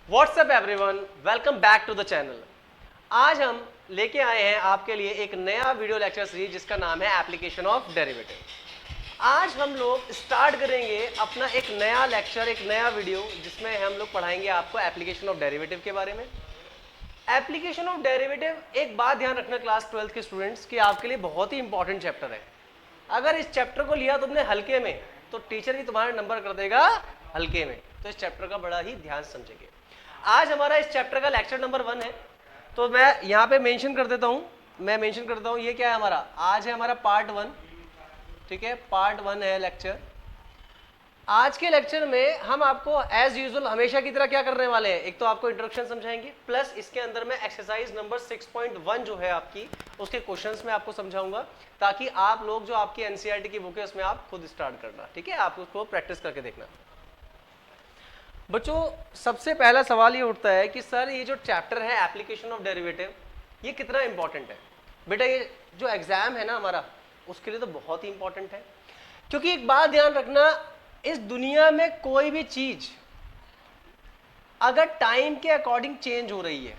WhatsApp everyone, welcome back to the channel. आज हम लेके आए हैं आपके लिए एक नया वीडियो लेक्चर सीरीज जिसका नाम है एप्लीकेशन ऑफ डेरिवेटिव। आज हम लोग स्टार्ट करेंगे अपना एक नया लेक्चर, एक नया वीडियो जिसमें हम लोग पढ़ाएंगे आपको एप्लीकेशन ऑफ डेरिवेटिव के बारे में। एप्लीकेशन ऑफ डेरिवेटिव, एक बात ध्यान रखना क्लास 12 के स्टूडेंट्स कि आपके लिए बहुत ही इंपॉर्टेंट चैप्टर है। अगर इस चैप्टर को लिया तुमने हल्के में तो टीचर भी तुम्हारा नंबर कर देगा हल्के में, तो इस चैप्टर का बड़ा ही ध्यान समझेंगे। आज हमारा इस चैप्टर का लेक्चर नंबर 1 है, तो मैं यहाँ पे मेंशन कर देता हूँ। मैं मेंशन करता हूँ ये क्या है हमारा, आज है हमारा पार्ट 1, ठीक है, पार्ट 1 है लेक्चर। आज के लेक्चर में हम आपको एज यूजुअल हमेशा की तरह क्या करने वाले हैं, एक तो आपको इंट्रोडक्शन समझाएंगे, प्लस इसके अंदर में एक्सरसाइज नंबर 6.1 जो है आपकी, उसके क्वेश्चंस में आपको समझाऊंगा, ताकि आप लोग जो आपकी एनसीईआरटी की बुक है उसमें आप खुद स्टार्ट करना, ठीक है, आप उसको प्रैक्टिस करके देखना। बच्चों, सबसे पहला सवाल ये उठता है कि सर ये जो चैप्टर है एप्लीकेशन ऑफ डेरिवेटिव, ये कितना इंपॉर्टेंट है। बेटा ये जो एग्जाम है ना हमारा, उसके लिए तो बहुत ही इंपॉर्टेंट है, क्योंकि एक बात ध्यान रखना, इस दुनिया में कोई भी चीज अगर टाइम के अकॉर्डिंग चेंज हो रही है,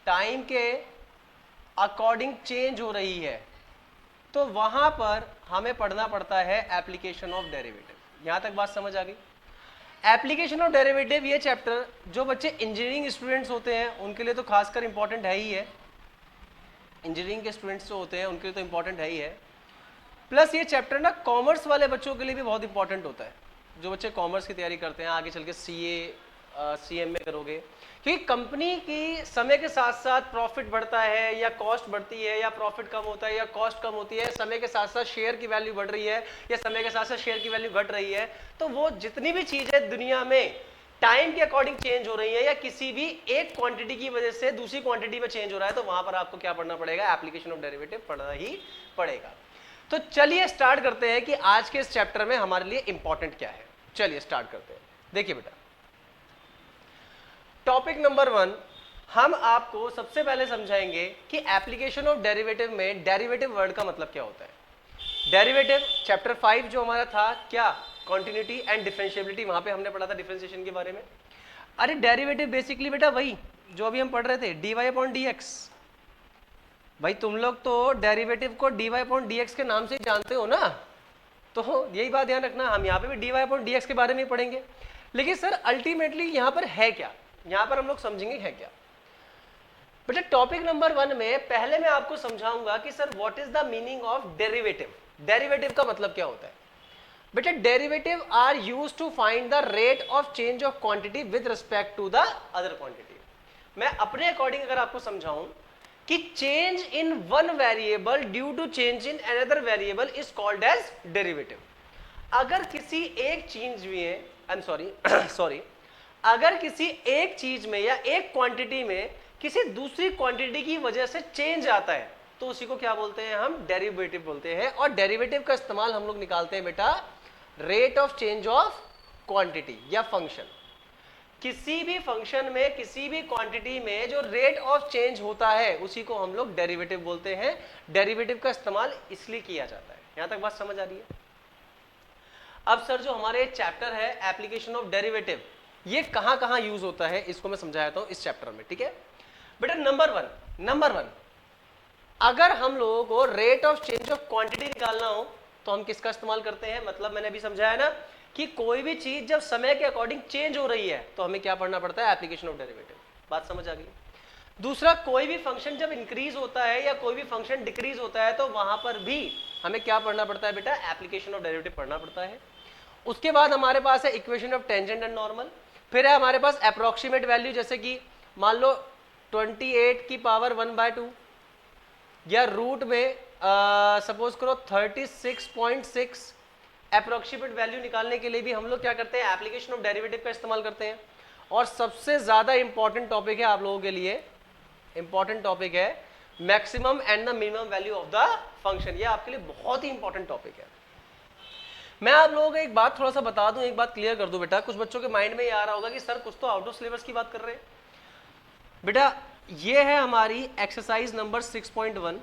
टाइम के अकॉर्डिंग चेंज हो रही है, तो वहां पर हमें पढ़ना पड़ता है एप्लीकेशन ऑफ डेरिवेटिव। यहां तक बात समझ आ गई। एप्लीकेशन ऑफ डेरिवेटिव ये चैप्टर जो बच्चे इंजीनियरिंग स्टूडेंट्स होते हैं उनके लिए तो खासकर इंपॉर्टेंट है ही है, इंजीनियरिंग के स्टूडेंट्स जो होते हैं उनके लिए तो इंपॉर्टेंट है ही है। प्लस ये चैप्टर ना कॉमर्स वाले बच्चों के लिए भी बहुत इंपॉर्टेंट होता है। जो बच्चे कॉमर्स की तैयारी करते हैं, आगे चल के सीए सीएम में करोगे, क्योंकि कंपनी की समय के साथ साथ प्रॉफिट बढ़ता है या कॉस्ट बढ़ती है, या प्रॉफिट कम होता है या कॉस्ट कम होती है, समय के साथ साथ शेयर की वैल्यू बढ़ रही है या समय के साथ साथ शेयर की वैल्यू घट रही है, तो वो जितनी भी चीज है दुनिया में टाइम के अकॉर्डिंग चेंज हो रही है, या किसी भी एक क्वांटिटी की वजह से दूसरी क्वांटिटी में चेंज हो रहा है, तो वहां पर आपको क्या पढ़ना पड़ेगा, एप्लीकेशन ऑफ डेरिवेटिव पढ़ना ही पड़ेगा। तो चलिए स्टार्ट करते हैं कि आज के इस चैप्टर में हमारे लिए इंपॉर्टेंट क्या है। चलिए स्टार्ट करते हैं। देखिए बेटा, टॉपिक नंबर 1 हम आपको सबसे पहले समझाएंगे कि एप्लीकेशन ऑफ डेरिवेटिव में डेरिवेटिव वर्ड का मतलब क्या होता है। डेरिवेटिव चैप्टर 5 जो हमारा था क्या, कॉन्टिन्यूटी एंड डिफरेंशिएबिलिटी, वहां पे हमने पढ़ा था डिफरेंशिएशन के बारे में। अरे डेरिवेटिव बेसिकली बेटा वही जो अभी हम पढ़ रहे थे, dy अपॉन dx। भाई तुम लोग तो डेरिवेटिव को dy अपॉन dx के नाम से जानते हो ना, तो यही बात ध्यान रखना, हम यहाँ पे भी dy अपॉन dx के बारे में पढ़ेंगे। लेकिन सर अल्टीमेटली यहाँ पर है क्या, यहाँ पर हम लोग समझेंगे है क्या। बेटा टॉपिक नंबर 1 में पहले मैं आपको समझाऊंगा कि sir what is the meaning of derivative. Derivative का मतलब क्या होता है। बेटा derivative are used to find the rate of change of quantity with respect to the other quantity. मैं अपने अकॉर्डिंग अगर आपको समझाऊं कि change in one variable due to change in another variable is called as derivative. अगर किसी एक चीज में, आई एम सॉरी अगर किसी एक चीज में या एक क्वांटिटी में किसी दूसरी क्वांटिटी की वजह से चेंज आता है, तो उसी को क्या बोलते हैं, हम डेरिवेटिव बोलते हैं। और डेरिवेटिव का इस्तेमाल हम लोग निकालते हैं बेटा rate of change of quantity या फंक्शन। किसी भी फंक्शन में किसी भी क्वांटिटी में जो रेट ऑफ चेंज होता है उसी को हम लोग डेरिवेटिव बोलते हैं। डेरिवेटिव का इस्तेमाल इसलिए किया जाता है। यहां तक बात समझ आ रही है। अब सर जो हमारे चैप्टर है एप्लीकेशन ऑफ डेरिवेटिव, ये कहां कहां यूज होता है इसको मैं समझाता हूं इस चैप्टर में, ठीक है बेटा। नंबर वन अगर हम लोगों को rate of change of quantity निकालना हो तो हम किसका इस्तेमाल करते हैं, मतलब मैंने अभी समझाया ना कि कोई भी चीज जब समय के अकॉर्डिंग चेंज हो रही है तो हमें क्या पढ़ना पड़ता है, एप्लीकेशन ऑफ डेरिवेटिव। बात समझ आ गई। दूसरा, कोई भी फंक्शन जब इंक्रीज होता है या कोई भी फंक्शन डिक्रीज होता है तो वहां पर भी हमें क्या पढ़ना पड़ता है बेटा, एप्लीकेशन ऑफ डेरिवेटिव पढ़ना पड़ता है। उसके बाद हमारे पास है equation of tangent and normal. फिर है हमारे पास अप्रोक्सीमेट वैल्यू, जैसे कि मान लो 28 की पावर 1/2 या रूट में सपोज करो 36.6। अप्रोक्सीमेट वैल्यू निकालने के लिए भी हम लोग क्या करते हैं, एप्लीकेशन ऑफ डेरिवेटिव का इस्तेमाल करते हैं। और सबसे ज्यादा इंपॉर्टेंट टॉपिक है आप लोगों के लिए, इंपॉर्टेंट टॉपिक है maximum and the minimum value of the function. ये आपके लिए बहुत ही इंपॉर्टेंट टॉपिक है। मैं आप लोगों को एक बात थोड़ा सा बता दूं, एक बात क्लियर कर दूं बेटा। कुछ बच्चों के माइंड में ये आ रहा होगा कि सर कुछ तो आउट ऑफ सिलेबस की बात कर रहे हैं। बेटा ये है हमारी एक्सरसाइज नंबर 6.1,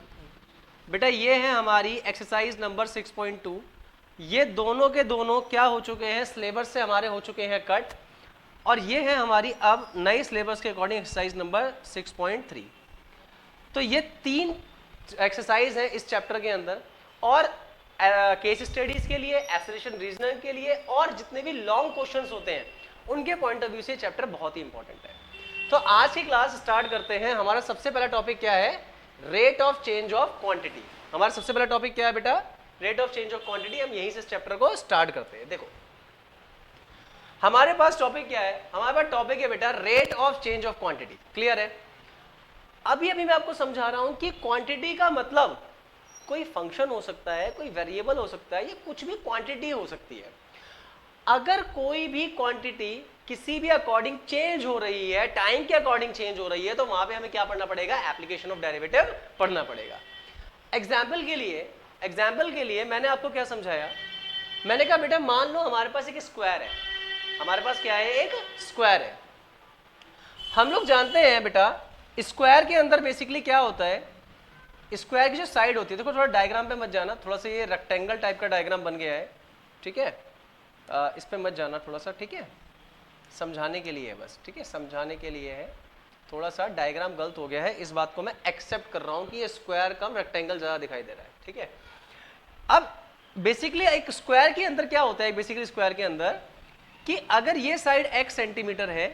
बेटा ये है हमारी एक्सरसाइज नंबर 6.2। ये दोनों के दोनों क्या हो चुके हैं, सिलेबस से हमारे हो चुके हैं कट। और ये है हमारी अब नए सिलेबस के अकॉर्डिंग एक्सरसाइज नंबर 6.3। तो ये 3 एक्सरसाइज है इस चैप्टर के अंदर, और केस स्टडीज के लिए, एसोसिएशन रीजनिंग के लिए, और जितने भी लॉन्ग क्वेश्चंस होते हैं उनके पॉइंट ऑफ व्यू से चैप्टर बहुत ही इंपॉर्टेंट है। तो आज की क्लास स्टार्ट करते हैं। हमारा सबसे पहला टॉपिक क्या है? Rate of change of quantity. हमारा सबसे पहला टॉपिक क्या है बेटा? Rate of change of quantity. हम यहीं से इस चैप्टर को स्टार्ट करते हैं। देखो हमारे पास टॉपिक क्या है? हमारे पास टॉपिक है बेटा rate of change of quantity. Clear है? अभी मैं आपको समझा रहा हूं कि क्वांटिटी का मतलब कोई फंक्शन हो सकता है, कोई वेरिएबल हो सकता है, या कुछ भी क्वांटिटी हो सकती है। अगर कोई भी क्वांटिटी किसी भी अकॉर्डिंग चेंज हो रही है, टाइम के अकॉर्डिंग चेंज हो रही है, तो वहां पे हमें क्या पढ़ना पड़ेगा? एप्लीकेशन ऑफ डेरिवेटिव पढ़ना पड़ेगा। एग्जाम्पल के लिए मैंने आपको क्या समझाया? मैंने कहा बेटा मान लो हमारे पास एक स्क्वायर है। हमारे पास क्या है? एक स्क्वायर है। हम लोग जानते हैं बेटा स्क्वायर के अंदर बेसिकली क्या होता है? स्क्वायर की जो साइड होती है, देखो थोड़ा डायग्राम पे मत जाना, थोड़ा सा ये रेक्टेंगल टाइप का डायग्राम बन गया है, ठीक है? इस पे मत जाना थोड़ा सा, ठीक है? समझाने के लिए है बस, ठीक है? समझाने के लिए है। थोड़ा सा डायग्राम गलत हो गया है, इस बात को मैं एक्सेप्ट कर रहा हूं कि ये स्क्वायर कम रेक्टेंगल ज्यादा दिखाई दे रहा है, ठीक है? अब बेसिकली एक स्क्वायर के अंदर क्या होता है? बेसिकली स्क्वायर के अंदर कि अगर ये साइड x सेंटीमीटर है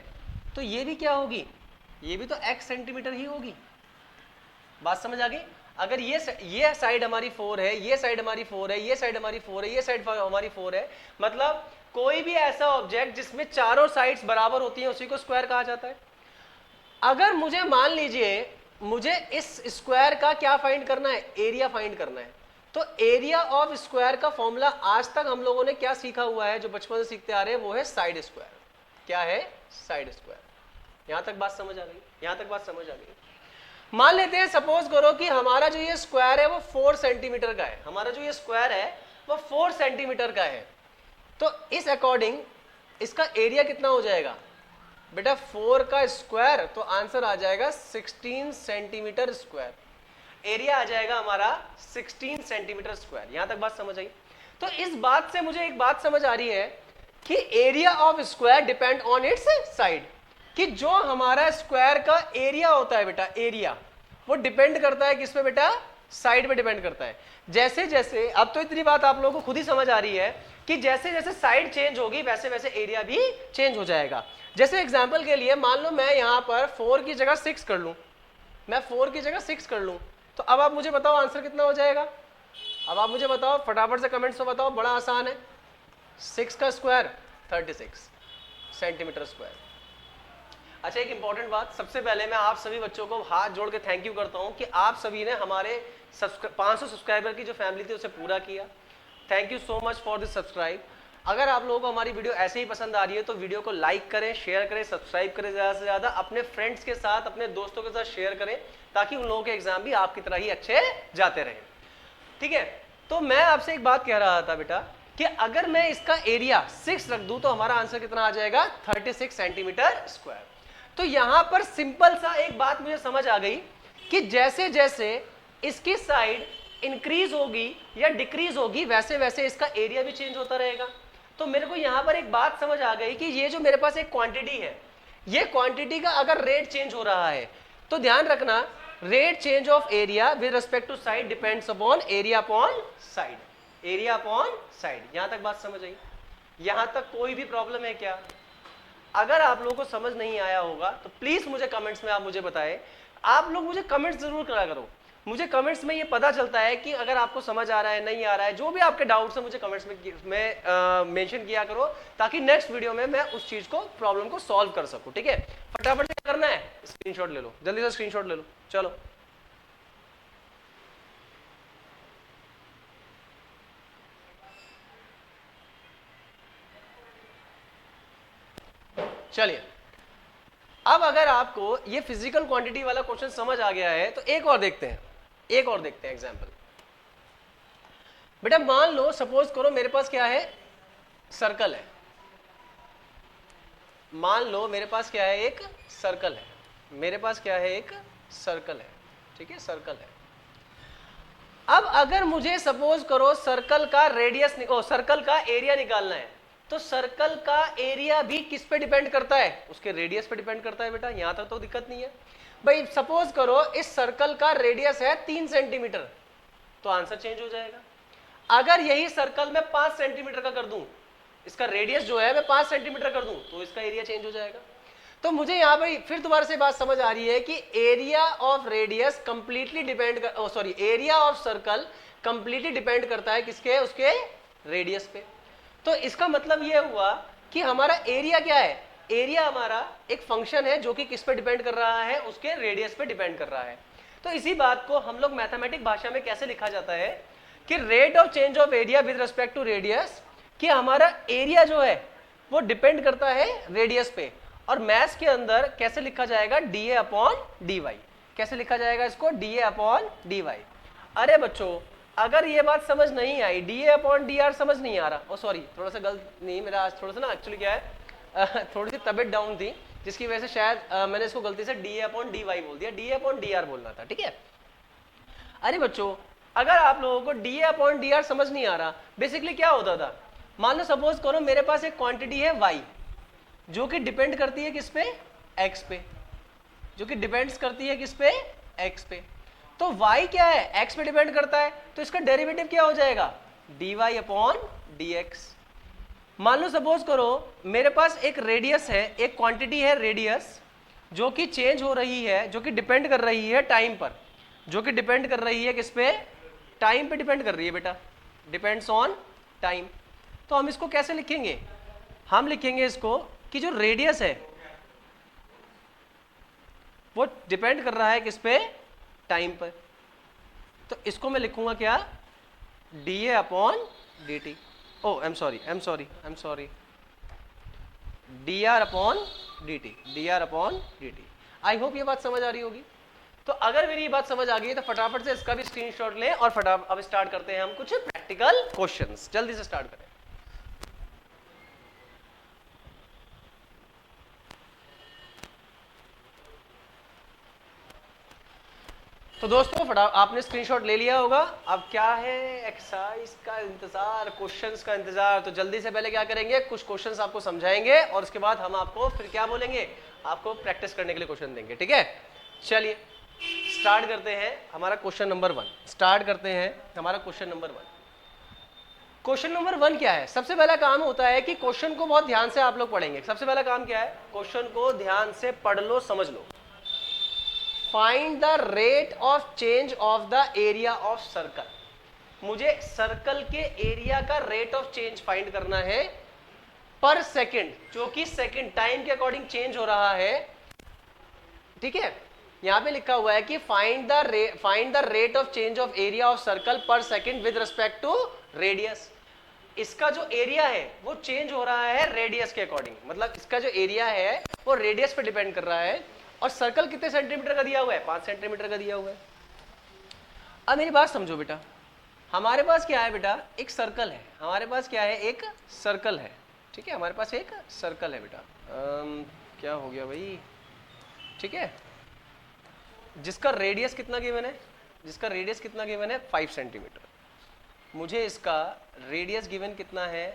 तो ये भी क्या होगी? ये भी तो x सेंटीमीटर ही होगी। बात समझ आ गई? अगर ये साइड हमारी 4 है, ये साइड हमारी 4 है, ये साइड हमारी 4 है, ये साइड हमारी 4 है, मतलब कोई भी ऐसा ऑब्जेक्ट जिसमें चारों साइड्स बराबर होती हैं उसी को स्क्वायर कहा जाता है। अगर मुझे मान लीजिए मुझे इस स्क्वायर का क्या फाइंड करना है? एरिया फाइंड करना है। तो एरिया ऑफ स्क्वायर का फॉर्मूला आज तक हम लोगों ने क्या सीखा हुआ है, जो बचपन से सीखते आ रहे हैं, वो है साइड स्क्वायर। क्या है? Side square. यहां तक बात समझ आ गई? यहां तक बात समझ आ गई? मान लेते हैं, सपोज करो कि हमारा जो ये स्क्वायर है वो 4 सेंटीमीटर का है। हमारा जो ये स्क्वायर है वो 4 सेंटीमीटर का है। तो इस अकॉर्डिंग इसका एरिया कितना हो जाएगा बेटा? 4 का स्क्वायर, तो आंसर आ जाएगा 16 सेंटीमीटर स्क्वायर। एरिया आ जाएगा हमारा 16 सेंटीमीटर स्क्वायर। यहां तक बात समझ आई? तो इस बात से मुझे एक बात समझ आ रही है कि area of square depend on it's side, कि जो हमारा स्क्वायर का एरिया होता है बेटा, एरिया वो डिपेंड करता है किस पे बेटा? साइड पे डिपेंड करता है। जैसे जैसे, अब तो इतनी बात आप लोगों को खुद ही समझ आ रही है कि जैसे जैसे साइड चेंज होगी वैसे वैसे एरिया भी चेंज हो जाएगा। जैसे एग्जांपल के लिए मान लो मैं यहां पर 4 की जगह 6 कर लूं, मैं 4 की जगह 6 कर लूं, तो अब आप मुझे बताओ आंसर कितना हो जाएगा? अब आप मुझे बताओ फटाफट से कमेंट्स में बताओ, बड़ा आसान है। 6 का स्क्वायर 36 सेंटीमीटर स्क्वायर। अच्छा, एक इंपॉर्टेंट बात, सबसे पहले मैं आप सभी बच्चों को हाथ जोड़ के थैंक यू करता हूं कि आप सभी ने हमारे 500 सब्सक्राइबर की जो फैमिली थी उसे पूरा किया। Thank you so much for this subscribe. अगर आप लोगों को हमारी वीडियो ऐसे ही पसंद आ रही है तो वीडियो को लाइक करें, शेयर करें, सब्सक्राइब करें, ज़्यादा से ज़्यादा अपने फ्रेंड्स के साथ, अपने दोस्तों के साथ शेयर करें, ताकि उन लोगों के एग्जाम भी आपकी तरह ही अच्छे जाते रहें, ठीक है? तो मैं आपसे एक बात कह रहा था बेटा कि अगर मैं इसका एरिया 6 रख दूं तो हमारा आंसर कितना आ जाएगा? 36 सेंटीमीटर स्क्वायर। तो यहां पर सिंपल सा एक बात मुझे समझ आ गई कि जैसे जैसे इसकी साइड इंक्रीज होगी या डिक्रीज होगी वैसे वैसे इसका एरिया भी चेंज होता रहेगा। तो मेरे को यहां पर एक बात समझ आ गई कि ये जो मेरे पास एक क्वांटिटी है, ये क्वांटिटी का अगर रेट चेंज हो रहा है तो ध्यान रखना, rate change of area with respect to side depends upon area upon side. Area upon side. यहां तक बात समझ आई? यहां तक कोई भी प्रॉब्लम है क्या? अगर आप लोगों को समझ नहीं आया होगा तो प्लीज मुझे कमेंट्स में आप मुझे बताएं। आप लोग मुझे कमेंट्स जरूर करा करो, मुझे कमेंट्स में ये पता चलता है कि अगर आपको समझ आ रहा है, नहीं आ रहा है, जो भी आपके डाउट्स है मुझे कमेंट्स में मेंशन किया करो, ताकि नेक्स्ट वीडियो में मैं उस चीज को, प्रॉब्लम को सॉल्व कर सकूं, ठीक है? फटाफट से करना है, स्क्रीनशॉट ले लो, जल्दी से स्क्रीनशॉट ले लो, चलो। चलिए, अब अगर आपको ये फिजिकल क्वांटिटी वाला क्वेश्चन समझ आ गया है तो एक और देखते हैं, एक और देखते हैं एग्जांपल। बेटा मान लो, सपोज करो मेरे पास क्या है? सर्कल है। मान लो मेरे पास क्या है? एक सर्कल है। मेरे पास क्या है? एक सर्कल है, ठीक है? सर्कल है। अब अगर मुझे सपोज करो सर्कल का रेडियस सर्कल का एरिया निकालना है, तो सर्कल का एरिया भी किस पे डिपेंड करता है? उसके रेडियस पे डिपेंड करता है बेटा। यहां तक तो दिक्कत नहीं है भाई। सपोज करो इस सर्कल का रेडियस है 3 सेंटीमीटर, तो आंसर चेंज हो जाएगा। अगर यही सर्कल मैं 5 सेंटीमीटर का कर दूं, इसका रेडियस जो है मैं 5 सेंटीमीटर कर दूं, तो इसका एरिया चेंज हो जाएगा। तो मुझे यहां पर फिर दोबारा से बात समझ आ रही है कि area of radius completely depend sorry area of circle completely depend करता है किसके? उसके रेडियस पे। तो इसका मतलब यह हुआ कि हमारा एरिया क्या है? एरिया हमारा एक फंक्शन है जो कि किस पे डिपेंड कर रहा है? उसके रेडियस पे डिपेंड कर रहा है। तो इसी बात को हम लोग मैथमेटिक भाषा में कैसे लिखा जाता है कि rate of change of area with respect to radius, कि हमारा एरिया जो है वो डिपेंड करता है रेडियस पे। और मैथ्स के अंदर कैसे लिखा जाएगा? dA upon dy। कैसे लिखा जाएगा इसको? dA upon dy। अरे बच्चों अगर ये बात समझ नहीं आई, dA अपॉन dr समझ नहीं आ रहा, ओ सॉरी थोड़ा सा गलत नहीं, मेरा आज थोड़ा सा ना एक्चुअली क्या है थोड़ी सी तबीयत डाउन थी, जिसकी वजह से शायद मैंने इसको गलती से dA अपॉन dy बोल दिया, dA अपॉन dr बोलना था, ठीक है। अरे बच्चों अगर आप लोगों को dA अपॉन dr समझ नहीं आ रहा, बेसिकली क्या होता था? मान लो सपोज करो मेरे पास एक क्वांटिटी है y, जो कि डिपेंड करती है किस पे? x पे, जो कि डिपेंड्स करती है किस पे? x पे। तो y क्या है? x पे डिपेंड करता है, तो इसका डेरिवेटिव क्या हो जाएगा? dy upon dx। मान लो सपोज करो मेरे पास एक रेडियस है, एक क्वांटिटी है रेडियस, जो कि चेंज हो रही है, जो कि डिपेंड कर रही है टाइम पर, जो कि डिपेंड कर रही है किस पे? टाइम पे डिपेंड कर रही है बेटा, डिपेंड्स ऑन टाइम। तो हम इसको कैसे लिखेंगे? हम लिखेंगे इसको कि जो रेडियस है वो डिपेंड कर रहा है किस पे? टाइम पर। तो इसको मैं लिखूंगा क्या? dA upon dt। Oh I am sorry dr upon dt, dr upon dt। I hope ये बात समझ आ रही होगी। तो अगर मेरी ये बात समझ आ गई है तो फटाफट से इसका भी स्क्रीनशॉट लें और फटाफट अब स्टार्ट करते हैं हम कुछ प्रैक्टिकल क्वेश्चंस। जल्दी से स्टार्ट करें। तो दोस्तों आपने स्क्रीनशॉट ले लिया होगा। अब क्या है? एक्सरसाइज का इंतजार, क्वेश्चंस का इंतजार। तो जल्दी से पहले क्या करेंगे? कुछ क्वेश्चंस आपको समझाएंगे और उसके बाद हम आपको फिर क्या बोलेंगे? आपको प्रैक्टिस करने के लिए क्वेश्चन देंगे, ठीक है। चलिए स्टार्ट करते हैं हमारा क्वेश्चन नंबर 1। स्टार्ट करते हैं हमारा क्वेश्चन नंबर 1। क्वेश्चन नंबर 1 क्या है? सबसे पहला काम होता है कि क्वेश्चन को बहुत ध्यान से आप लोग पढ़ेंगे। सबसे पहला काम क्या है? क्वेश्चन को ध्यान से पढ़ लो, समझ लो। Find the rate of change of the area of circle. मुझे सर्कल के एरिया का रेट ऑफ चेंज फाइंड करना है पर सेकंड, जो कि सेकंड टाइम के अकॉर्डिंग चेंज हो रहा है, ठीक है। यहां पे लिखा हुआ है कि find the rate of change of area of circle per second with respect to radius. इसका जो एरिया है वो चेंज हो रहा है रेडियस के अकॉर्डिंग, मतलब इसका जो एरिया है वो रेडियस पे डिपेंड कर रहा है। और सर्कल कितने सेंटीमीटर का दिया हुआ है? 5 सेंटीमीटर का दिया हुआ है। अब मेरी बात समझो बेटा, हमारे पास क्या है बेटा? एक सर्कल है। हमारे पास क्या है? एक सर्कल है, ठीक है। हमारे पास एक सर्कल है बेटा। क्या हो गया भाई? ठीक है, जिसका रेडियस कितना गिवन है? जिसका रेडियस कितना गिवन है? 5 सेंटीमीटर। मुझे इसका रेडियस गिवन कितना है?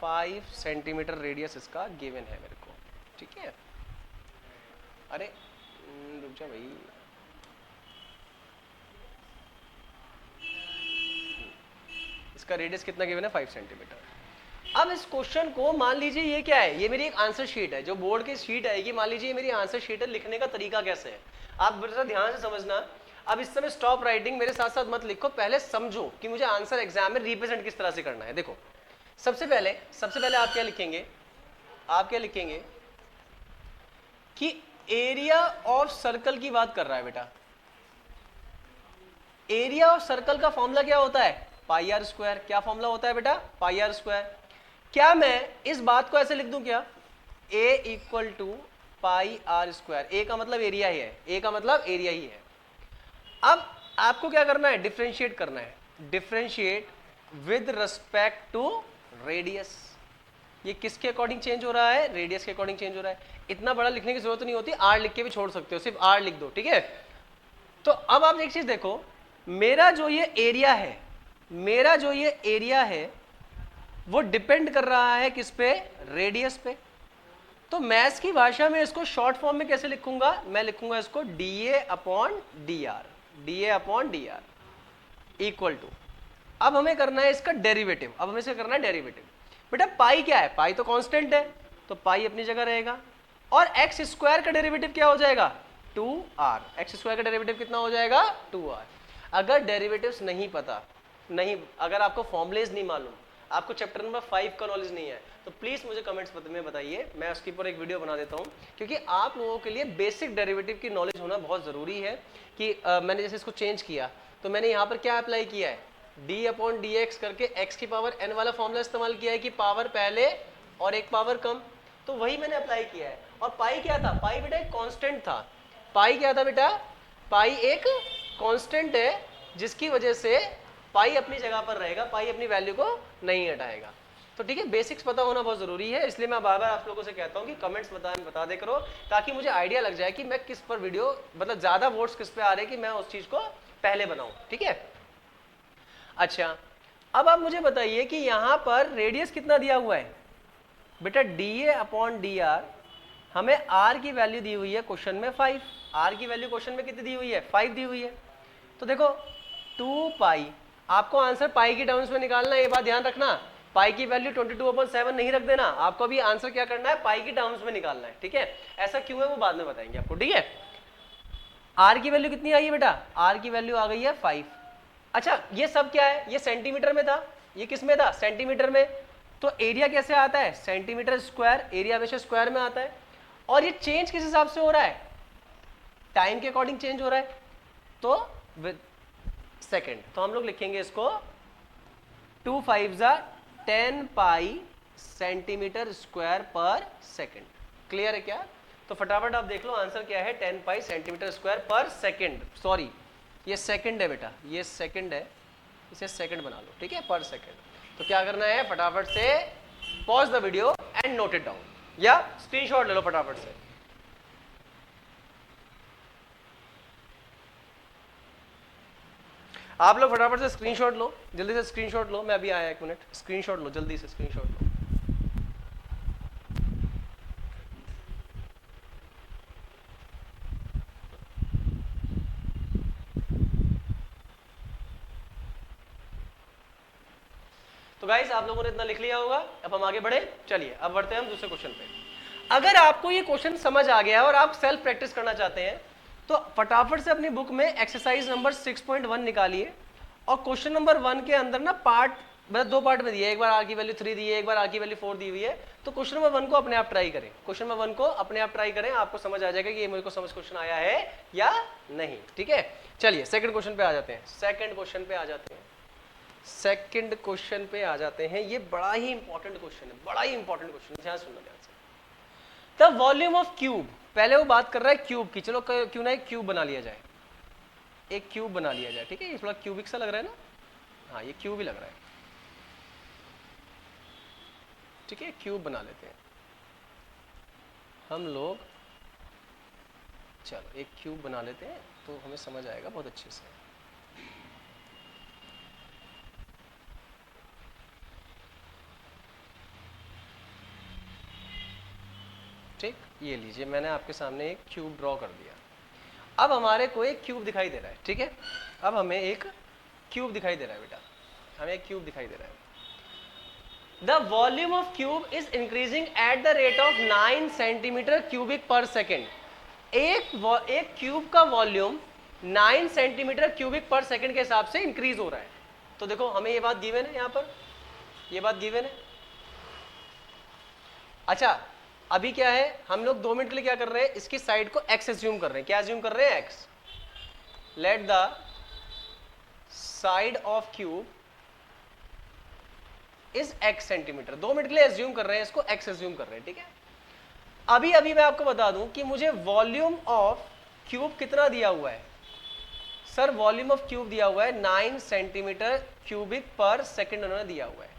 5 सेंटीमीटर रेडियस इसका गिवन है मेरे को, ठीक है। अरे रुक जा भाई, इसका रेडियस कितना गिवन है? 5 सेंटीमीटर। अब इस क्वेश्चन को मान लीजिए ये क्या है? ये मेरी एक आंसर शीट है, जो बोर्ड की शीट आएगी, मान लीजिए ये मेरी आंसर शीट है। लिखने का तरीका कैसे है आप बड़ा ध्यान से समझना। अब इस समय स्टॉप राइटिंग मेरे साथ साथ मत लिखो, पहले समझो कि मुझे आंसर एग्जाम में रिप्रेजेंट किस तरह से करना है। देखो सबसे पहले आप क्या लिखेंगे? आप क्या लिखेंगे कि एरिया ऑफ सर्कल की बात कर रहा है बेटा। एरिया ऑफ सर्कल का फॉर्मूला क्या होता है? पाई आर स्क्वायर। क्या फॉर्मूला होता है बेटा? पाई आर स्क्वायर। क्या मैं इस बात को ऐसे लिख दूं क्या? A equal to pi r square. A का मतलब एरिया ही है, ए का मतलब एरिया ही है। अब आपको क्या करना है? डिफरेंशिएट करना है। Differentiate with respect to radius. ये किसके अकॉर्डिंग चेंज हो रहा है? रेडियस के अकॉर्डिंग चेंज हो रहा है। इतना बड़ा लिखने की जरूरत नहीं होती, आर लिख के भी छोड़ सकते हो, सिर्फ आर लिख दो, ठीक है। तो अब आप एक चीज देखो, मेरा जो ये एरिया है, वो डिपेंड कर रहा है किस पे, रेडियस पे। तो मैथ्स की भाषा में इसको शॉर्ट फॉर्म में कैसे लिखूंगा, मैं लिखूंगा इसको dA upon dr, dA upon dr equal to, अब हमें करना है इसका डेरिवेटिव, अब हमें इसका करना है डेरिवेटिव। बेटा पाई क्या है, पाई तो कांस्टेंट है, तो पाई अपनी जगह रहेगा, और एक्स स्क्वायर का डेरिवेटिव क्या हो जाएगा, 2r, एक्स स्क्वायर का डेरिवेटिव कितना हो जाएगा, 2r। अगर डेरिवेटिव्स नहीं पता, नहीं, अगर आपको फॉर्मुलेज नहीं मालूम, आपको चैप्टर नंबर 5 का नॉलेज नहीं है, तो प्लीज मुझे कमेंट्स में बताइए, मैं उसके ऊपर एक वीडियो बना देता हूं, क्योंकि आप लोगों के लिए बेसिक डेरिवेटिव की नॉलेज होना बहुत जरूरी है। कि मैंने जैसे इसको चेंज किया, तो मैंने यहां पर क्या अप्लाई किया है, d अपॉन डी एक्स करके x की पावर n वाला फॉर्मूला इस्तेमाल किया है कि पावर पहले और एक पावर कम, तो वही मैंने अप्लाई किया है। और पाई क्या था, पाई बेटा एक कांस्टेंट था, पाई क्या था बेटा, पाई एक कांस्टेंट है, जिसकी वजह से पाई अपनी जगह पर रहेगा, पाई अपनी वैल्यू को नहीं हटाएगा। तो ठीक है, बेसिक्स पता होना बहुत जरूरी है, इसलिए मैं बार बार आप लोगों से कहता हूं कि कमेंट्स बता दे करो, ताकि मुझे आइडिया लग जाए कि मैं किस पर वीडियो, मतलब ज्यादा वोट्स किस पे आ रहे हैं कि मैं उस चीज को पहले बनाऊं। ठीक है, अच्छा अब आप मुझे बताइए कि यहां पर रेडियस कितना दिया हुआ है, बेटा dA अपॉन dr, हमें r की वैल्यू दी हुई है क्वेश्चन में 5, r की वैल्यू क्वेश्चन में कितनी दी हुई है, 5 दी हुई है। तो देखो 2 पाई, आपको आंसर पाई की टर्म्स में निकालना है, ये बात ध्यान रखना, पाई की वैल्यू 22/7 नहीं रख देना, आपको भी आंसर क्या करना है, पाई की टर्म्स में निकालना है। ठीक है, ऐसा क्यों है वो बाद में बताएंगे आपको। ठीक है, r की वैल्यू कितनी आई है बेटा, r की वैल्यू आ गई है 5। अच्छा ये सब क्या है, ये सेंटीमीटर में था, ये किस में था, सेंटीमीटर में, तो एरिया कैसे आता है, सेंटीमीटर स्क्वायर, एरिया हमेशा स्क्वायर में आता है। और ये चेंज किस हिसाब से हो रहा है, टाइम के अकॉर्डिंग चेंज हो रहा है, तो विद सेकेंड, तो हम लोग लिखेंगे इसको 2 5 10 पाई सेंटीमीटर स्क्वायर पर सेकेंड। क्लियर है क्या, तो फटाफट आप देख लो आंसर क्या है, 10 पाई सेंटीमीटर स्क्वायर पर सेकेंड, सॉरी ये सेकंड है बेटा, ये सेकंड है, इसे सेकंड बना लो। ठीक है, पर सेकंड। तो क्या करना है, फटाफट से pause the video and note it down, या स्क्रीनशॉट ले लो फटाफट से। आप लोग फटाफट से स्क्रीनशॉट लो, जल्दी से स्क्रीनशॉट लो, मैं अभी आया, एक मिनट, स्क्रीनशॉट लो, जल्दी से स्क्रीनशॉट लो। तो गाइस आप लोगों ने इतना लिख लिया होगा, अब हम आगे बढ़े, चलिए अब बढ़ते हैं हम दूसरे क्वेश्चन पे। अगर आपको ये क्वेश्चन समझ आ गया और आप सेल्फ प्रैक्टिस करना चाहते हैं, तो फटाफट से अपनी बुक में एक्सरसाइज नंबर 6.1 निकालिए, और क्वेश्चन नंबर 1 के अंदर ना पार्ट, मतलब 2 पार्ट में दिया है, एक बार आर की वैल्यू 3 दी है, एक बार आर की वैल्यू 4 दी हुई है। तो क्वेश्चन नंबर 1 को अपने आप ट्राई करें, क्वेश्चन नंबर 1 को अपने आप ट्राई करें, आपको समझ आ जाएगा कि ये मेरे को समझ क्वेश्चन आया है या नहीं। ठीक है, चलिए सेकंड क्वेश्चन पे आ जाते हैं, सेकंड क्वेश्चन पे आ जाते हैं, सेकंड क्वेश्चन पे आ जाते हैं। ये बड़ा ही इंपॉर्टेंट क्वेश्चन है, बड़ा ही इंपॉर्टेंट क्वेश्चन है, ध्यान सुनना ध्यान से। द वॉल्यूम ऑफ क्यूब, पहले वो बात कर रहा है क्यूब की, चलो क्यों ना एक क्यूब बना लिया जाए, एक क्यूब बना लिया जाए। ठीक है, ये थोड़ा क्यूबिक सा लग रहा है ना, हाँ ये क्यूब ही लग रहा है। ठीक है, क्यूब बना लेते हैं हम लोग, चलो एक क्यूब बना लेते हैं तो हमें समझ आएगा बहुत अच्छे से। ठीक, ये लीजिए मैंने आपके सामने एक क्यूब ड्रॉ कर दिया। अब हमारे को एक क्यूब दिखाई दे रहा है। ठीक है, अब हमें एक क्यूब दिखाई दे रहा है बेटा, हमें एक क्यूब दिखाई दे रहा है। The volume of cube is increasing at the rate of 9 centimetre cubic पर सेकेंड। एक क्यूब का वॉल्यूम 9 सेंटीमीटर क्यूबिक पर सेकेंड के हिसाब से इंक्रीज हो रहा है। तो देखो हमें ये बात गिवन है, यहाँ पर ये बात गिवन है। अच्छा अभी क्या है, हम लोग 2 मिनट के लिए क्या कर रहे हैं, इसकी साइड को x एज्यूम कर रहे हैं। क्या एज्यूम कर रहे हैं, x। Let the side of cube is x centimetre, 2 minute के लिए एज्यूम कर रहे हैं इसको, x एज्यूम कर रहे हैं। ठीक है, अभी अभी मैं आपको बता दूं कि मुझे वॉल्यूम ऑफ क्यूब कितना दिया हुआ है। सर वॉल्यूम ऑफ क्यूब दिया हुआ है 9 सेंटीमीटर क्यूबिक पर सेकेंड उन्होंने दिया हुआ है।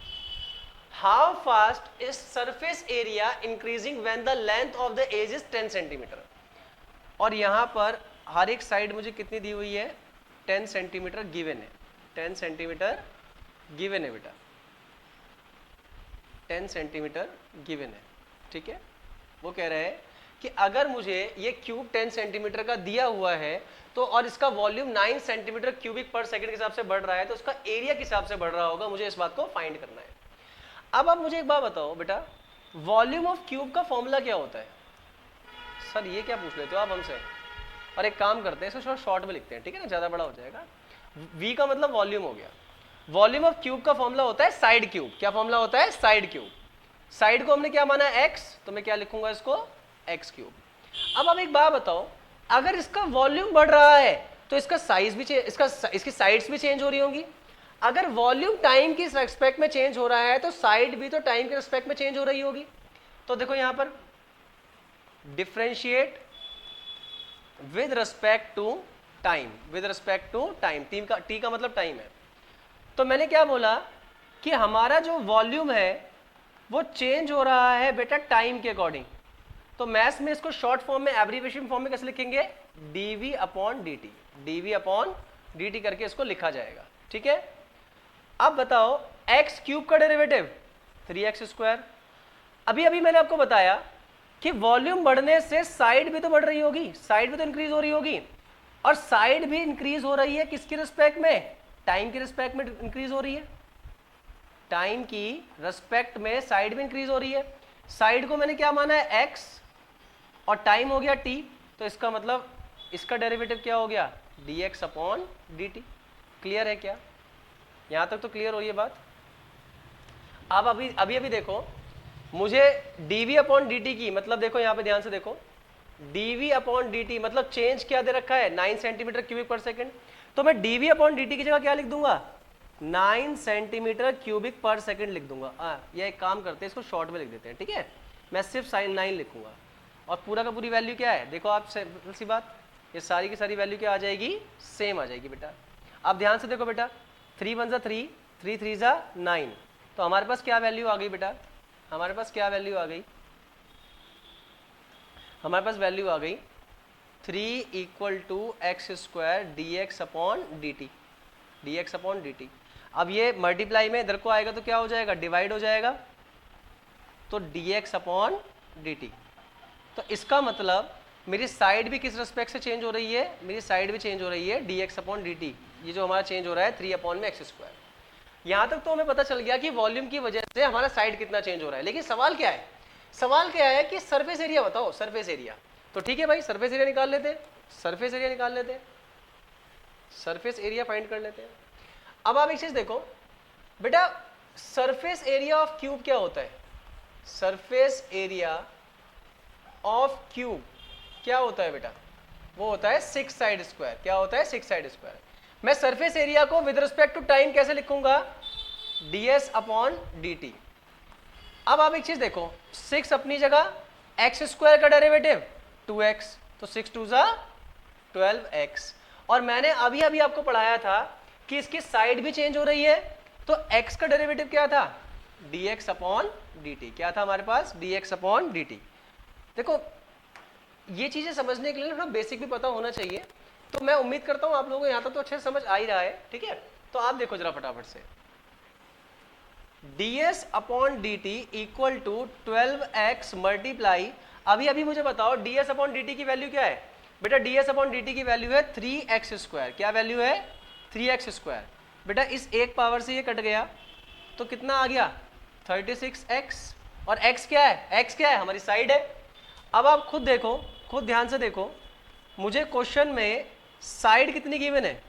How fast is surface area increasing when the length of the edge is 10 centimetre. और यहां पर हर एक साइड मुझे कितनी दी हुई है, 10 सेंटीमीटर गिवन है, 10 सेंटीमीटर गिवन है बेटा। 10 सेंटीमीटर गिवन है, ठीक है। वो कह रहे हैं कि अगर मुझे ये क्यूब 10 सेंटीमीटर का दिया हुआ है तो और इसका वॉल्यूम 9 सेंटीमीटर क्यूबिक पर सेकंड के हिसाब से बढ़ रहा है तो उसका एरिया के हिसाब से बढ़ रहा होगा, मुझे इस बात को फाइंड करना है। अब आप मुझे एक बात बताओ बेटा, वॉल्यूम ऑफ क्यूब का फॉर्मूला क्या होता है? सर ये क्या पूछ लेते हो आप हमसे? और एक काम करते हैं, इसको थोड़ा शॉर्ट में लिखते हैं, ठीक है ना, ज्यादा बड़ा हो जाएगा। वी का मतलब वॉल्यूम हो गया। वॉल्यूम ऑफ क्यूब का फॉर्मूला होता है साइड क्यूब। क्या फॉर्मूला होता है? Side cube. साइड को हमने क्या माना? एक्स, तो मैं क्या लिखूंगा इसको? X cube. अब आप एक बात बताओ, अगर इसका वॉल्यूम बढ़ रहा है तो इसका साइज भी इसकी साइड्स भी चेंज हो रही होंगी। अगर वॉल्यूम टाइम की रेस्पेक्ट में चेंज हो रहा है तो साइड भी तो टाइम के रेस्पेक्ट में चेंज हो रही होगी। तो देखो यहां पर differentiate with respect to time, with respect to time, t का मतलब टाइम है। तो मैंने क्या बोला कि हमारा जो वॉल्यूम है वो चेंज हो रहा है बेटा टाइम के अकॉर्डिंग। तो मैथ्स में इसको शॉर्ट फॉर्म में, एब्रीविएशन फॉर्म में कैसे लिखेंगे? dv upon dt, dv upon dt करके इसको लिखा जाएगा, ठीक है। अब बताओ एक्स क्यूब का डेरिवेटिव 3x स्क्वायर। अभी अभी मैंने आपको बताया कि वॉल्यूम बढ़ने से साइड भी तो बढ़ रही होगी, साइड भी तो इंक्रीज हो रही होगी, और साइड भी इंक्रीज हो रही है किसकी रिस्पेक्ट में? टाइम की रिस्पेक्ट में इंक्रीज हो रही है। टाइम की रिस्पेक्ट में साइड भी इंक्रीज हो रही है। साइड को मैंने क्या माना है? x, और टाइम हो गया t, तो इसका मतलब इसका डेरिवेटिव क्या हो गया? dx upon dt। क्लियर है क्या? यहां तक तो क्लियर हो रही है बात। अब अभी देखो, मुझे dv अपॉन dt की मतलब देखो यहां पे ध्यान से देखो, dv अपॉन dt मतलब चेंज क्या दे रखा है? 9 सेंटीमीटर क्यूबिक पर सेकंड। तो मैं dv अपॉन dt की जगह क्या लिख दूंगा? 9 सेंटीमीटर क्यूबिक पर सेकंड लिख दूंगा। ये एक काम करते हैं, इसको शॉर्ट में लिख देते हैं, ठीक है। मैं सिर्फ साइन 9 लिखूंगा और पूरा का पूरी वैल्यू क्या है? देखो आप सी बात, ये सारी की सारी वैल्यू क्या आ जाएगी? सेम आ जाएगी बेटा। अब ध्यान से देखो बेटा, 3 1 3, 3 3 9, तो हमारे पास क्या वैल्यू आ गई बेटा? हमारे पास क्या वैल्यू आ गई? हमारे पास वैल्यू आ गई 3 equal to x square d x upon d t, d x upon d t. अब ये मल्टीप्लाई में इधर को आएगा तो क्या हो जाएगा? डिवाइड हो जाएगा, तो D x upon d T. तो इसका मतलब मेरी साइड भी किस रिस्पेक्ट से चेंज हो रही है? मेरी साइड भी चेंज हो रही है D x upon d T. ये जो हमारा चेंज हो रहा है 3 अपॉन में एक्स स्क्वायर। यहां तक तो हमें पता चल गया कि वॉल्यूम की वजह से हमारा साइड कितना चेंज हो रहा है। लेकिन सवाल क्या है? सवाल क्या है कि सरफेस एरिया बताओ, सरफेस एरिया। तो ठीक है भाई, सरफेस एरिया निकाल लेते हैं, सरफेस एरिया निकाल लेते हैं, सरफेस एरिया फाइंड कर लेते हैं। अब आप एक चीज देखो बेटा, सरफेस एरिया ऑफ क्यूब क्या होता है? सरफेस एरिया ऑफ क्यूब क्या होता है बेटा? वो होता है 6 साइड स्क्वायर। क्या होता है? 6 साइड स्क्वायर। मैं सरफेस एरिया को विद रिस्पेक्ट टू टाइम कैसे लिखूंगा? ds upon dt। अब आप एक चीज देखो, 6 अपनी जगह, एक्स स्क्वायर का डेरिवेटिव 2x, तो 6 2 12x। और मैंने अभी अभी आपको पढ़ाया था कि इसकी साइड भी चेंज हो रही है, तो x का डेरिवेटिव क्या था? dx upon dt। क्या था हमारे पास? dx upon dt। देखो ये चीजें समझने के लिए थोड़ा बेसिक भी पता होना चाहिए। तो मैं उम्मीद करता हूं आप लोगों को यहां तक तो अच्छे से समझ आ ही रहा है, ठीक है। तो आप देखो जरा फटाफट से, ds upon dt equal to 12x multiply, अभी अभी मुझे बताओ ds अपॉन dt की वैल्यू क्या है? बेटा ds अपॉन dt की वैल्यू है 3x स्क्वायर। क्या वैल्यू है? 3x square. बेटा इस एक पावर से ये कट गया तो कितना आ गया? 36x। और x क्या है? x क्या है? हमारी साइड है। अब आप खुद देखो, खुद ध्यान से देखो, मुझे क्वेश्चन में साइड कितनी गिवन है?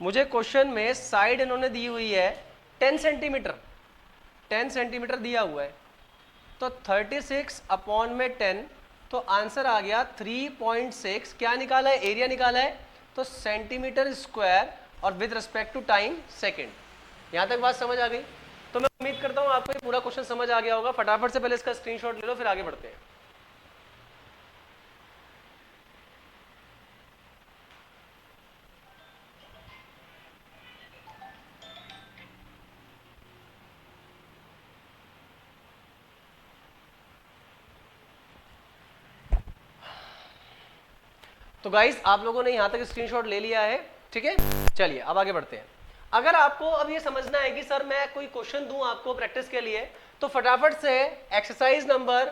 मुझे क्वेश्चन में साइड इन्होंने दी हुई है 10 सेंटीमीटर, 10 सेंटीमीटर दिया हुआ है। तो 36 अपॉन में 10, तो आंसर आ गया 3.6। क्या निकाला है? एरिया निकाला है, तो सेंटीमीटर स्क्वायर और with respect to time second. यहां तक बात समझ आ गई? तो मैं उम्मीद करता हूं आपको ये पूरा क्वेश्चन समझ आ गया होगा। फटाफट से पहले इसका स्क्रीनशॉट ले लो, फिर आगे बढ़ते हैं। तो गाइस आप लोगों ने यहां तक स्क्रीनशॉट ले लिया है, ठीक है। चलिए अब आगे बढ़ते हैं। अगर आपको अब ये समझना है कि सर मैं कोई क्वेश्चन दूं आपको प्रैक्टिस के लिए, तो फटाफट से एक्सरसाइज नंबर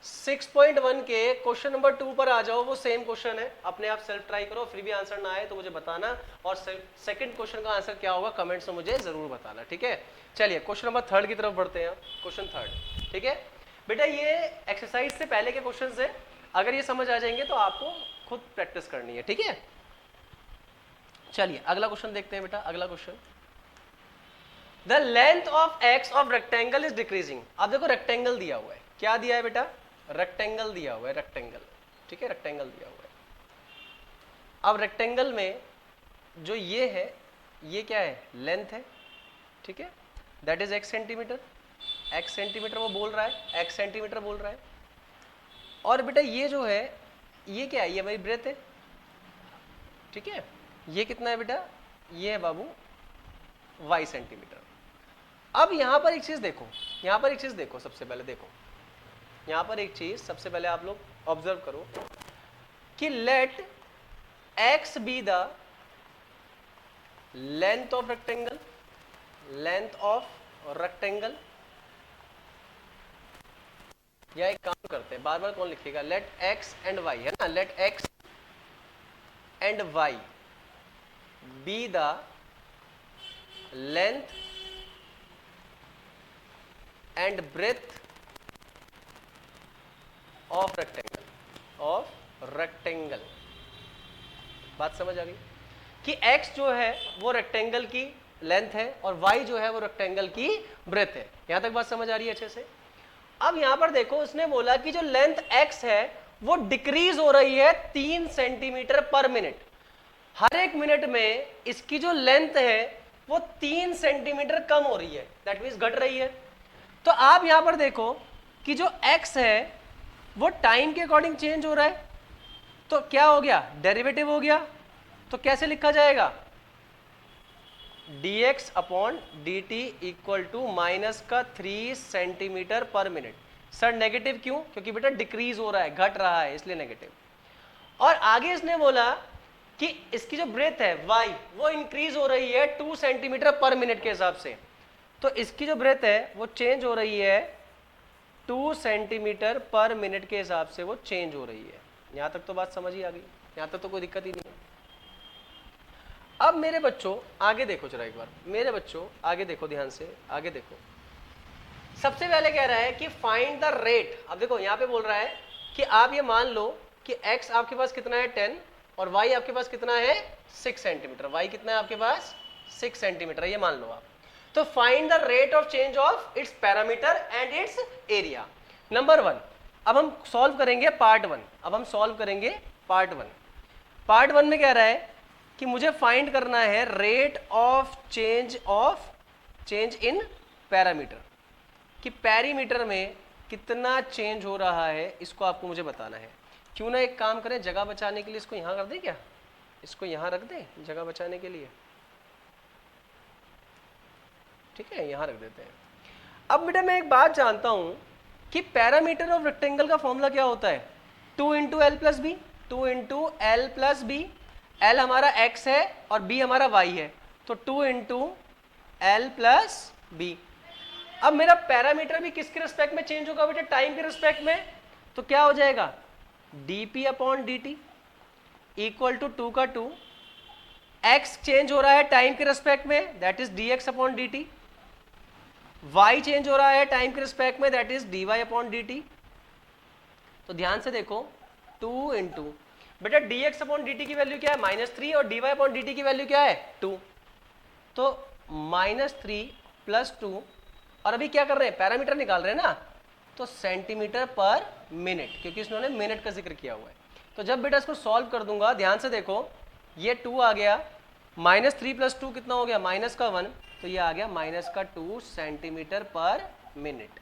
6.1 के क्वेश्चन नंबर 2 पर आ जाओ। वो सेम क्वेश्चन है, अपने आप सेल्फ ट्राई करो, फिर भी आंसर ना आए तो मुझे बताना, और सेकंड क्वेश्चन का आंसर क्या होगा कमेंट्स में मुझे जरूर बताना, ठीक है। चलिए क्वेश्चन नंबर 3 की तरफ बढ़ते हैं। क्वेश्चन 3, ठीक है बेटा, ये एक्सरसाइज से पहले के क्वेश्चन है, अगर ये समझ आ जाएंगे तो आपको खुद प्रैक्टिस करनी है, ठीक है। चलिए अगला क्वेश्चन देखते हैं बेटा। अगला question, the length of x of rectangle is decreasing. अब देखो रेक्टेंगल दिया हुआ है, क्या दिया है बेटा, रेक्टेंगल दिया हुआ है, रेक्टेंगल, ठीक है, रेक्टेंगल दिया हुआ है। अब रेक्टेंगल में जो ये है, ये क्या है, लेंथ है, ठीक है, that is x centimetre, x centimetre वो बोल रहा है, एक्स सेंटीमीटर बोल रहा है। और बेटा ये जो है, ये क्या है, ये भाई ब्रेथ है, ठीक है। ये कितना है बेटा, ये है बाबू वाई सेंटीमीटर। अब यहां पर एक चीज देखो, यहां पर एक चीज देखो, सबसे पहले देखो यहां पर एक चीज सबसे पहले आप लोग ऑब्जर्व करो कि let x be the length of rectangle, length of rectangle, या एक काम करते हैं, बार बार कौन लिखेगा, लेट एक्स एंड वाई है ना, let x and y be the length and breadth of rectangle, of rectangle. बात समझ आ गई कि x जो है वो रेक्टेंगल की लेंथ है और y जो है वो रेक्टेंगल की ब्रेथ है। यहां तक बात समझ आ रही है अच्छे से। अब यहां पर देखो, उसने बोला कि जो लेंथ x है वो डिक्रीज हो रही है 3 सेंटीमीटर पर मिनट। हर एक मिनट में इसकी जो लेंथ है वो 3 सेंटीमीटर कम हो रही है, दैट मीन्स घट रही है। तो आप यहां पर देखो कि जो x है वो टाइम के अकॉर्डिंग चेंज हो रहा है, तो क्या हो गया, डेरिवेटिव हो गया। तो कैसे लिखा जाएगा, dx upon dt equal to minus का 3 सेंटीमीटर पर मिनट। सर नेगेटिव क्यों, क्योंकि बेटा डिक्रीज हो रहा है, घट रहा है, इसलिए नेगेटिव। और आगे इसने बोला कि इसकी जो ब्रेथ है y वो इंक्रीज हो रही है 2 सेंटीमीटर पर मिनट के हिसाब से। तो इसकी जो ब्रेथ है वो चेंज हो रही है 2 सेंटीमीटर पर मिनट के हिसाब से, वो चेंज हो रही है। यहां तक तो बात समझ ही आ गई, यहां तक तो कोई दिक्कत ही नहीं है। अब मेरे बच्चों आगे देखो जरा एक बार, मेरे बच्चों आगे देखो, ध्यान से आगे देखो। सबसे पहले कह रहा है कि फाइंड द रेट। अब देखो यहां पे बोल रहा है कि आप ये मान लो कि x आपके पास कितना है 10 और y आपके पास कितना है 6 सेंटीमीटर। y कितना है आपके पास 6 सेंटीमीटर, ये मान लो आप। तो find the rate of change of its parameter and it's area. Number 1, अब हम सॉल्व करेंगे पार्ट 1। अब हम सॉल्व करेंगे पार्ट 1। पार्ट 1 में कह रहा है कि मुझे फाइंड करना है rate of change in parameter, कि पैरीमीटर में कितना चेंज हो रहा है, इसको आपको मुझे बताना है। क्यों ना एक काम करें, जगह बचाने के लिए इसको यहां कर दें, क्या इसको यहां रख दें जगह बचाने के लिए, ठीक है, यहां रख देते हैं। अब बेटा मैं एक बात जानता हूं कि पैरामीटर ऑफ रेक्टेंगल का फॉर्मूला क्या होता है, 2 into l plus b, 2 into l plus b. L हमारा x है और b हमारा y है, तो 2 इंटू एल प्लस बी। अब मेरा पैरामीटर भी किसके रिस्पेक्ट में चेंज होगा बेटा, टाइम के रिस्पेक्ट में। तो क्या हो जाएगा, dp upon dt equal to 2 का 2, x चेंज हो रहा है टाइम के रिस्पेक्ट में, that is dx upon dt, y change हो रहा है टाइम के रिस्पेक्ट में, that is dy upon dt। तो ध्यान से देखो, 2 इंटू बेटा dx अपॉन dt की वैल्यू क्या है -3 और dy अपॉन dt की वैल्यू क्या है 2, तो -3 प्लस 2, और अभी क्या कर रहे हैं, पैरामीटर निकाल रहे हैं ना, तो सेंटीमीटर पर मिनट, क्योंकि इसने मिनट का जिक्र किया हुआ है। तो जब बेटा इसको सॉल्व कर दूंगा, ध्यान से देखो, ये 2 आ गया, -3 प्लस 2 कितना हो गया, -1, तो ये आ गया -2 सेंटीमीटर पर मिनट।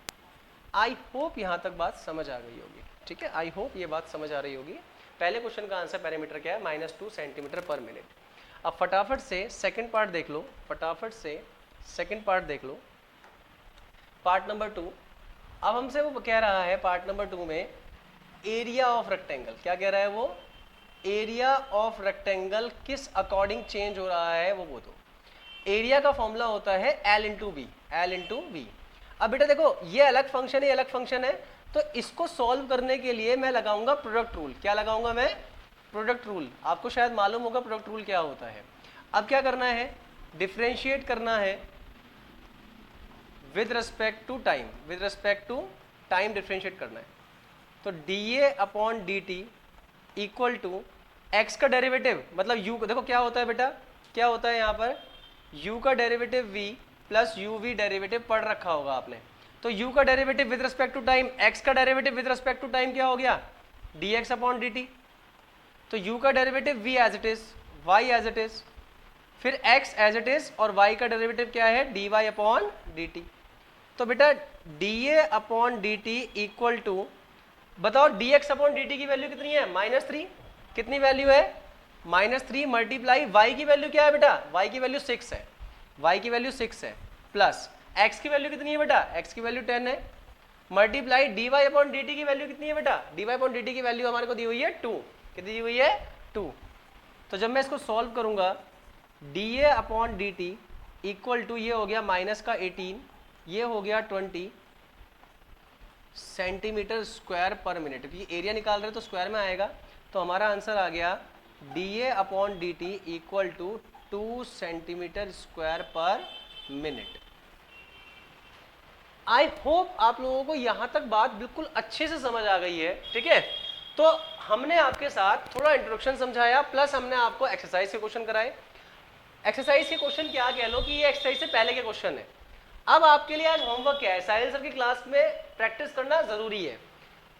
आई होप यहां तक बात समझ आ गई होगी, ठीक है, आई होप ये बात समझ आ रही होगी। पहले क्वेश्चन का आंसर पैरामीटर क्या है, -2 सेंटीमीटर पर मिनट। अब फटाफट से सेकंड पार्ट देख लो, फटाफट से सेकंड पार्ट देख लो, पार्ट नंबर 2। अब हमसे वो कह रहा है पार्ट नंबर 2 में एरिया ऑफ रेक्टेंगल, क्या कह रहा है वो, एरिया ऑफ रेक्टेंगल किस अकॉर्डिंग चेंज हो रहा है वो बोलो। एरिया का फॉर्मूला होता है L into b, L into b. अब बेटा देखो ये अलग फंक्शन है, ये अलग फंक्शन है, तो इसको सॉल्व करने के लिए मैं लगाऊंगा प्रोडक्ट रूल। क्या लगाऊंगा मैं? Product rule. आपको शायद मालूम होगा प्रोडक्ट रूल क्या होता है। अब क्या करना है? डिफरेंशिएट करना है with respect to time, with respect to time differentiate करना है। तो dA upon dt equal to x का डेरिवेटिव, मतलब u, देखो क्या होता है बेटा, क्या होता है यहाँ पर, u का derivative v plus uv derivative पढ़ रखा होगा आपने। तो u का derivative with respect to time, x का derivative with respect to time क्या हो गया? dx upon dt। तो u का derivative v as it is, y as it is, फिर x एज इट इज, और y का डेरिवेटिव क्या है? dy upon dt। तो बेटा dA upon dt equal to, बताओ dx अपॉन dt की वैल्यू कितनी है? -3। कितनी वैल्यू है? -3 मल्टीप्लाई y की वैल्यू क्या है बेटा? y की वैल्यू 6 है, y की वैल्यू 6 है, प्लस x की वैल्यू कितनी है बेटा? x की वैल्यू 10 है, मल्टीप्लाई dy अपॉन dt की वैल्यू कितनी है बेटा? dy अपॉन dt की वैल्यू हमारे को दी हुई है 2। कितनी दी हुई है? 2। तो जब मैं इसको सॉल्व करूंगा dA upon dt equal to, ये हो गया माइनस का 18, ये हो गया 20 सेंटीमीटर स्क्वायर पर मिनट। ये एरिया निकाल रहे तो स्क्वायर में आएगा, तो हमारा आंसर आ गया dA upon dt equal to 2 centimetre square पर मिनट। आई होप आप लोगों को यहां तक बात बिल्कुल अच्छे से समझ आ गई है, ठीक है। तो हमने आपके साथ थोड़ा इंट्रोडक्शन समझाया, प्लस हमने आपको एक्सरसाइज के क्वेश्चन कराए। एक्सरसाइज के क्वेश्चन क्या कह लो कि ये एक्सरसाइज से पहले के क्वेश्चन है। अब आपके लिए आज होमवर्क क्या है? साहिल सर की क्लास में प्रैक्टिस करना जरूरी है।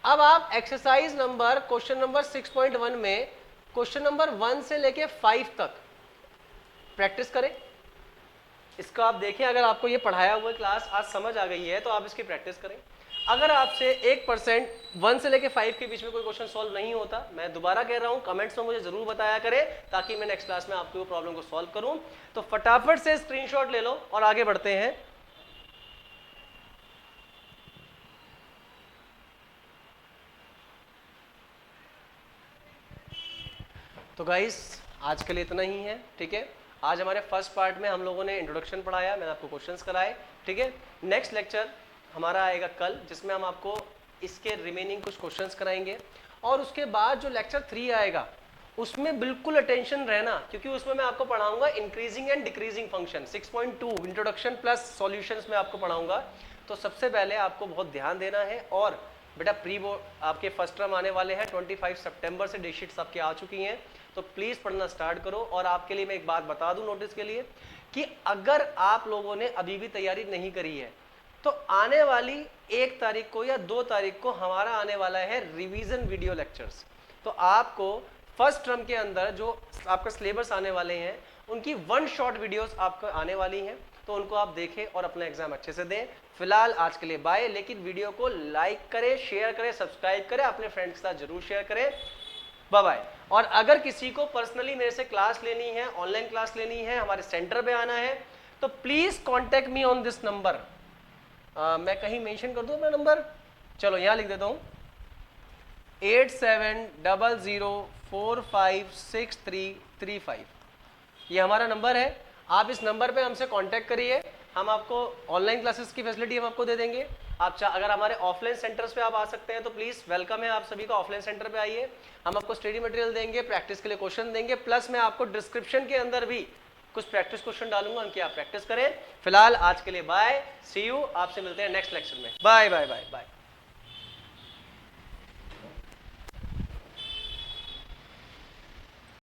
अब आप एक्सरसाइज नंबर, क्वेश्चन नंबर 6.1 में क्वेश्चन नंबर 1 से लेके 5 तक प्रैक्टिस करें। इसका आप देखें, अगर आपको ये पढ़ाया हुआ क्लास आज समझ आ गई है तो आप इसकी प्रैक्टिस करें। अगर आपसे 1% 1 से लेके 5 के बीच में कोई क्वेश्चन सॉल्व नहीं होता, मैं दोबारा कह रहा हूं, कमेंट्स में मुझे जरूर बताया करें ताकि मैं नेक्स्ट क्लास में आपकी वो प्रॉब्लम को सॉल्व करूं। तो फटाफट से स्क्रीनशॉट ले लो और आगे बढ़ते हैं। तो गाइस आज के लिए इतना ही है, ठीक है। आज हमारे फर्स्ट पार्ट में हम लोगों ने इंट्रोडक्शन पढ़ाया, मैंने आपको क्वेश्चंस कराए, ठीक है। नेक्स्ट लेक्चर हमारा आएगा कल, जिसमें हम आपको इसके रिमेनिंग कुछ क्वेश्चंस कराएंगे। और उसके बाद जो लेक्चर 3 आएगा उसमें बिल्कुल अटेंशन रहना, क्योंकि उसमें मैं आपको पढ़ाऊंगा increasing and decreasing function 6.2 introduction plus solutions में आपको पढ़ाऊंगा। तो सबसे पहले आपको बहुत ध्यान देना है। और बेटा प्री बोर्ड आपके फर्स्ट टर्म आने वाले हैं, 25 सितंबर से डेट शीट्स आपकी आ चुकी हैं, तो प्लीज़ पढ़ना स्टार्ट करो। और आपके लिए मैं एक बात बता दूं नोटिस के लिए, कि अगर आप लोगों ने अभी भी तैयारी नहीं करी है तो आने वाली 1 तारीख को या 2 तारीख को हमारा आने वाला है रिवीजन वीडियो लेक्चर्स। तो आपको फर्स्ट टर्म के अंदर जो आपका सिलेबस आने वाले हैं उनकी 1 शॉट वीडियोस आपको आने वाली हैं, तो उनको आप देखें और अपना एग्जाम अच्छे से दें। फिलहाल आज के लिए बाय, लेकिन वीडियो को लाइक करें, शेयर करें, सब्सक्राइब करें, अपने फ्रेंड्स के साथ जरूर शेयर करें। Bye bye. और अगर किसी को पर्सनली मेरे से क्लास लेनी है, ऑनलाइन क्लास लेनी है, हमारे सेंटर पे आना है, तो please contact me on this number. मैं कहीं मेंशन कर दूं अपना नंबर, चलो यहां लिख देता हूं, 8700456335। ये हमारा नंबर है। आप इस नंबर पे हमसे कांटेक्ट करिए, हम आपको ऑनलाइन क्लासेस की फैसिलिटी हम आपको दे देंगे। आप अगर हमारे ऑफलाइन सेंटर्स पे आप आ सकते हैं तो प्लीज़ वेलकम है, आप सभी का ऑफलाइन सेंटर पे आइए। हम आपको स्टडी मटेरियल देंगे, प्रैक्टिस के लिए क्वेश्चन देंगे, प्लस मैं आपको डिस्क्रिप्शन के अंदर भी कुछ प्रैक्टिस क्वेश्चन डालूंगा, उनकी आप प्रैक्टिस करें। फिलहाल आज के लिए बाय, सी यू, आपसे मिलते हैं नेक्स्ट लेक्चर में। Bye bye bye bye.